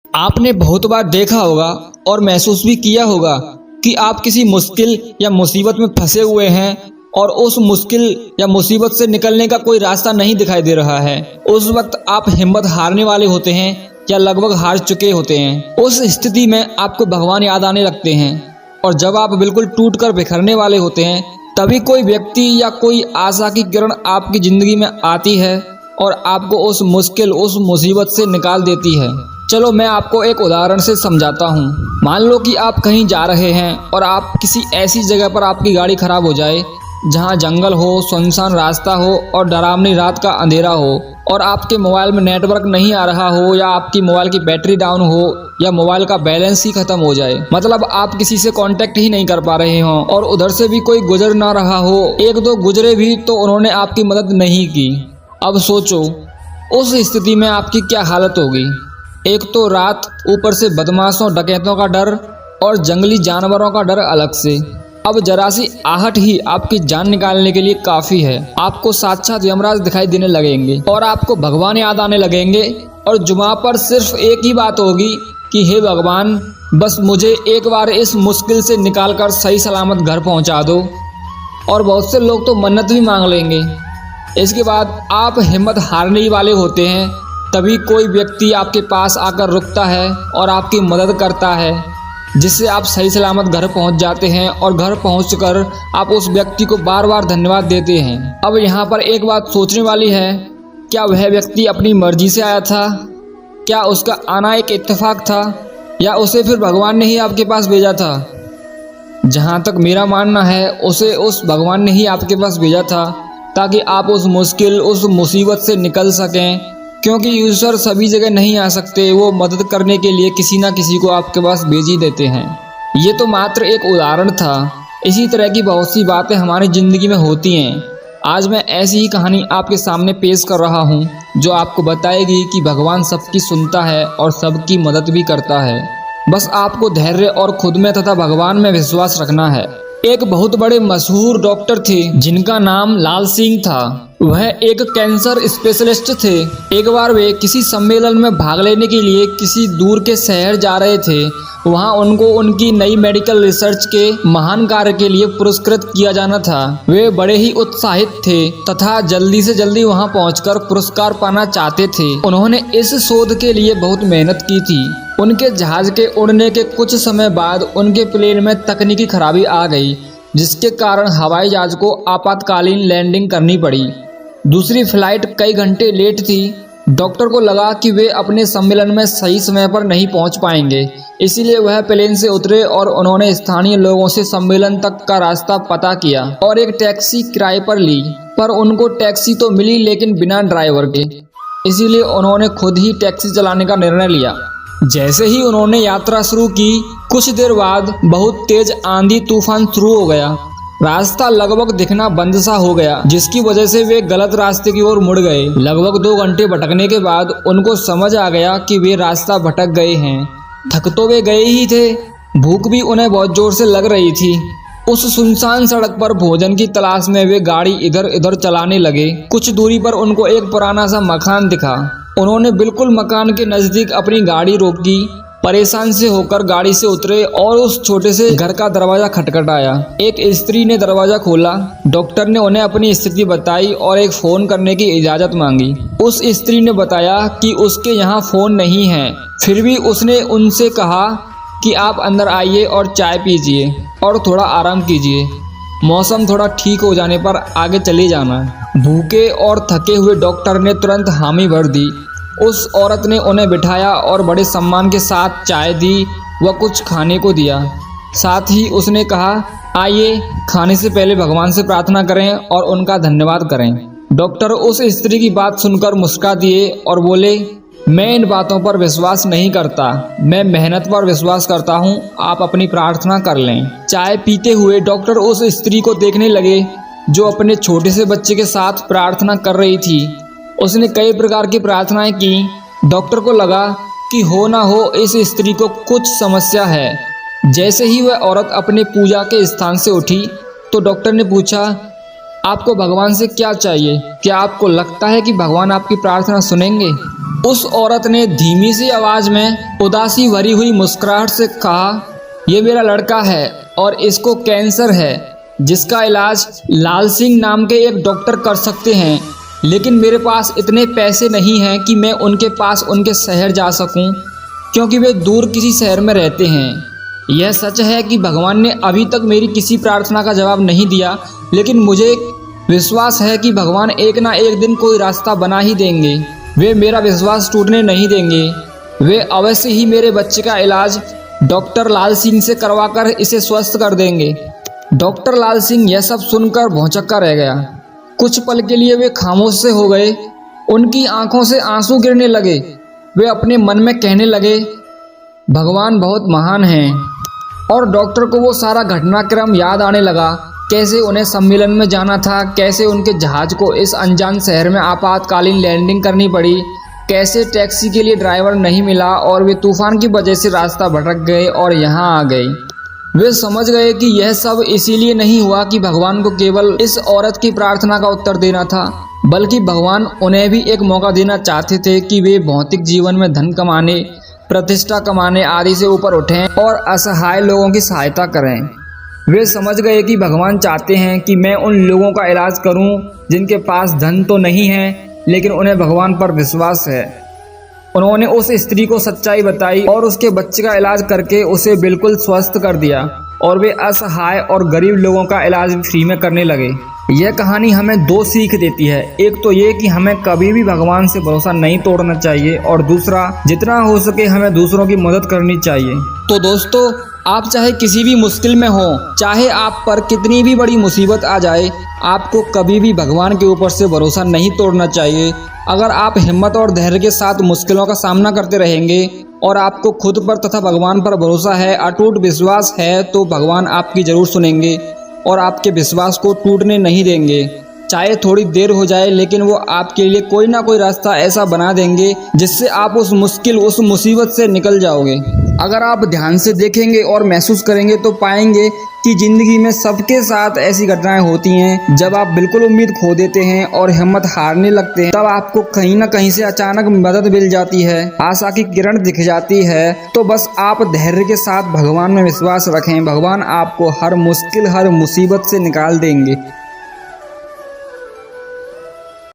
आपने बहुत बार देखा होगा और महसूस भी किया होगा कि आप किसी मुश्किल या मुसीबत में फंसे हुए हैं और उस मुश्किल या मुसीबत से निकलने का कोई रास्ता नहीं दिखाई दे रहा है। उस वक्त आप हिम्मत हारने वाले होते हैं या लगभग हार चुके होते हैं। उस स्थिति में आपको भगवान याद आने लगते हैं और जब आप बिल्कुल टूटकर बिखरने वाले होते हैं तभी कोई व्यक्ति या कोई आशा की किरण आपकी जिंदगी में आती है और आपको उस मुश्किल उस मुसीबत से निकाल देती है। चलो मैं आपको एक उदाहरण से समझाता हूँ। मान लो कि आप कहीं जा रहे हैं और आप किसी ऐसी जगह पर आपकी गाड़ी खराब हो जाए जहाँ जंगल हो, सुनसान रास्ता हो और डरावनी रात का अंधेरा हो और आपके मोबाइल में नेटवर्क नहीं आ रहा हो या आपकी मोबाइल की बैटरी डाउन हो या मोबाइल का बैलेंस ही खत्म हो जाए, मतलब आप किसी से कांटेक्ट ही नहीं कर पा रहे हो और उधर से भी कोई गुजर ना रहा हो। एक दो गुजरे भी तो उन्होंने आपकी मदद नहीं की। अब सोचो उस स्थिति में आपकी क्या हालत होगी। एक तो रात, ऊपर से बदमाशों डकैतों का डर और जंगली जानवरों का डर अलग से। अब जरा सी आहट ही आपकी जान निकालने के लिए काफी है। आपको साक्षात यमराज दिखाई देने लगेंगे और आपको भगवान याद आने लगेंगे और जुबान पर सिर्फ एक ही बात होगी कि हे भगवान, बस मुझे एक बार इस मुश्किल से निकालकर सही सलामत घर पहुंचा दो। और बहुत से लोग तो मन्नत भी मांग लेंगे। इसके बाद आप हिम्मत हारने ही वाले होते हैं, तभी कोई व्यक्ति आपके पास आकर रुकता है और आपकी मदद करता है, जिससे आप सही सलामत घर पहुंच जाते हैं और घर पहुंचकर आप उस व्यक्ति को बार बार धन्यवाद देते हैं। अब यहाँ पर एक बात सोचने वाली है, क्या वह व्यक्ति अपनी मर्जी से आया था? क्या उसका आना एक इत्तेफाक था या उसे फिर भगवान ने ही आपके पास भेजा था? जहाँ तक मेरा मानना है, उसे उस भगवान ने ही आपके पास भेजा था ताकि आप उस मुश्किल उस मुसीबत से निकल सकें, क्योंकि ईश्वर सभी जगह नहीं आ सकते। वो मदद करने के लिए किसी ना किसी को आपके पास भेज ही देते हैं। ये तो मात्र एक उदाहरण था। इसी तरह की बहुत सी बातें हमारी ज़िंदगी में होती हैं। आज मैं ऐसी ही कहानी आपके सामने पेश कर रहा हूँ जो आपको बताएगी कि भगवान सबकी सुनता है और सबकी मदद भी करता है। बस आपको धैर्य और खुद में तथा भगवान में विश्वास रखना है। एक बहुत बड़े मशहूर डॉक्टर थे जिनका नाम लाल सिंह था। वह एक कैंसर स्पेशलिस्ट थे। एक बार वे किसी सम्मेलन में भाग लेने के लिए किसी दूर के शहर जा रहे थे। वहां उनको उनकी नई मेडिकल रिसर्च के महान कार्य के लिए पुरस्कृत किया जाना था। वे बड़े ही उत्साहित थे तथा जल्दी से जल्दी वहां पहुंचकर पुरस्कार पाना चाहते थे। उन्होंने इस शोध के लिए बहुत मेहनत की थी। उनके जहाज के उड़ने के कुछ समय बाद उनके प्लेन में तकनीकी खराबी आ गई, जिसके कारण हवाई जहाज को आपातकालीन लैंडिंग करनी पड़ी। दूसरी फ्लाइट कई घंटे लेट थी। डॉक्टर को लगा कि वे अपने सम्मेलन में सही समय पर नहीं पहुंच पाएंगे, इसीलिए वह प्लेन से उतरे और उन्होंने स्थानीय लोगों से सम्मेलन तक का रास्ता पता किया और एक टैक्सी किराए पर ली। पर उनको टैक्सी तो मिली लेकिन बिना ड्राइवर के, इसीलिए उन्होंने खुद ही टैक्सी चलाने का निर्णय लिया। जैसे ही उन्होंने यात्रा शुरू की, कुछ देर बाद बहुत तेज आंधी तूफान शुरू हो गया। रास्ता लगभग दिखना बंद सा हो गया, जिसकी वजह से वे गलत रास्ते की ओर मुड़ गए। लगभग 2 घंटे भटकने के बाद उनको समझ आ गया कि वे रास्ता भटक गए हैं। थक तो वे गए ही थे, भूख भी उन्हें बहुत जोर से लग रही थी। उस सुनसान सड़क पर भोजन की तलाश में वे गाड़ी इधर उधर चलाने लगे। कुछ दूरी पर उनको एक पुराना सा मकान दिखा। उन्होंने बिल्कुल मकान के नजदीक अपनी गाड़ी रोकी। परेशान से होकर गाड़ी से उतरे और उस छोटे से घर का दरवाजा खटखटाया। एक स्त्री ने दरवाजा खोला। डॉक्टर ने उन्हें अपनी स्थिति बताई और एक फोन करने की इजाजत मांगी। उस स्त्री ने बताया कि उसके यहाँ फोन नहीं है। फिर भी उसने उनसे कहा कि आप अंदर आइए और चाय पीजिए और थोड़ा आराम कीजिए। मौसम थोड़ा ठीक हो जाने पर आगे चले जाना। भूखे और थके हुए डॉक्टर ने तुरंत हामी भर दी। उस औरत ने उन्हें बिठाया और बड़े सम्मान के साथ चाय दी व कुछ खाने को दिया। साथ ही उसने कहा, आइए खाने से पहले भगवान से प्रार्थना करें और उनका धन्यवाद करें। डॉक्टर उस स्त्री की बात सुनकर मुस्कुरा दिए और बोले, मैं इन बातों पर विश्वास नहीं करता, मैं मेहनत पर विश्वास करता हूँ, आप अपनी प्रार्थना कर लें। चाय पीते हुए डॉक्टर उस स्त्री को देखने लगे जो अपने छोटे से बच्चे के साथ प्रार्थना कर रही थी। उसने कई प्रकार की प्रार्थनाएं की। डॉक्टर को लगा कि हो ना हो इस स्त्री को कुछ समस्या है। जैसे ही वह औरत अपने पूजा के स्थान से उठी तो डॉक्टर ने पूछा, आपको भगवान से क्या चाहिए? क्या आपको लगता है कि भगवान आपकी प्रार्थना सुनेंगे? उस औरत ने धीमी सी आवाज में उदासी भरी हुई मुस्कुराहट से कहा, ये मेरा लड़का है और इसको कैंसर है जिसका इलाज लाल सिंह नाम के एक डॉक्टर कर सकते हैं, लेकिन मेरे पास इतने पैसे नहीं हैं कि मैं उनके पास उनके शहर जा सकूं, क्योंकि वे दूर किसी शहर में रहते हैं। यह सच है कि भगवान ने अभी तक मेरी किसी प्रार्थना का जवाब नहीं दिया, लेकिन मुझे विश्वास है कि भगवान एक ना एक दिन कोई रास्ता बना ही देंगे। वे मेरा विश्वास टूटने नहीं देंगे। वे अवश्य ही मेरे बच्चे का इलाज डॉक्टर लाल सिंह से करवाकर इसे स्वस्थ कर देंगे। डॉक्टर लाल सिंह यह सब सुनकर भौंचक्का रह गया। कुछ पल के लिए वे खामोश से हो गए। उनकी आंखों से आंसू गिरने लगे। वे अपने मन में कहने लगे, भगवान बहुत महान हैं। और डॉक्टर को वो सारा घटनाक्रम याद आने लगा, कैसे उन्हें सम्मेलन में जाना था, कैसे उनके जहाज को इस अनजान शहर में आपातकालीन लैंडिंग करनी पड़ी, कैसे टैक्सी के लिए ड्राइवर नहीं मिला और वे तूफान की वजह से रास्ता भटक गए और यहाँ आ गए। वे समझ गए कि यह सब इसीलिए नहीं हुआ कि भगवान को केवल इस औरत की प्रार्थना का उत्तर देना था, बल्कि भगवान उन्हें भी एक मौका देना चाहते थे कि वे भौतिक जीवन में धन कमाने, प्रतिष्ठा कमाने आदि से ऊपर उठें और असहाय लोगों की सहायता करें। वे समझ गए कि भगवान चाहते हैं कि मैं उन लोगों का इलाज करूं जिनके पास धन तो नहीं है, लेकिन उन्हें भगवान पर विश्वास है। उन्होंने उस स्त्री को सच्चाई बताई और उसके बच्चे का इलाज करके उसे बिल्कुल स्वस्थ कर दिया और वे असहाय और गरीब लोगों का इलाज फ्री में करने लगे। यह कहानी हमें दो सीख देती है। एक तो ये कि हमें कभी भी भगवान से भरोसा नहीं तोड़ना चाहिए, और दूसरा, जितना हो सके हमें दूसरों की मदद करनी चाहिए। तो दोस्तों, आप चाहे किसी भी मुश्किल में हो, चाहे आप पर कितनी भी बड़ी मुसीबत आ जाए, आपको कभी भी भगवान के ऊपर से भरोसा नहीं तोड़ना चाहिए। अगर आप हिम्मत और धैर्य के साथ मुश्किलों का सामना करते रहेंगे और आपको खुद पर तथा भगवान पर भरोसा है, अटूट विश्वास है, तो भगवान आपकी जरूर सुनेंगे और आपके विश्वास को टूटने नहीं देंगे। चाहे थोड़ी देर हो जाए, लेकिन वो आपके लिए कोई ना कोई रास्ता ऐसा बना देंगे जिससे आप उस मुसीबत से निकल जाओगे। अगर आप ध्यान से देखेंगे और महसूस करेंगे तो पाएंगे कि जिंदगी में सबके साथ ऐसी घटनाएं होती हैं। जब आप बिल्कुल उम्मीद खो देते हैं और हिम्मत हारने लगते हैं, तब आपको कहीं ना कहीं से अचानक मदद मिल जाती है, आशा की किरण दिख जाती है। तो बस आप धैर्य के साथ भगवान में विश्वास रखें। भगवान आपको हर मुश्किल, हर मुसीबत से निकाल देंगे।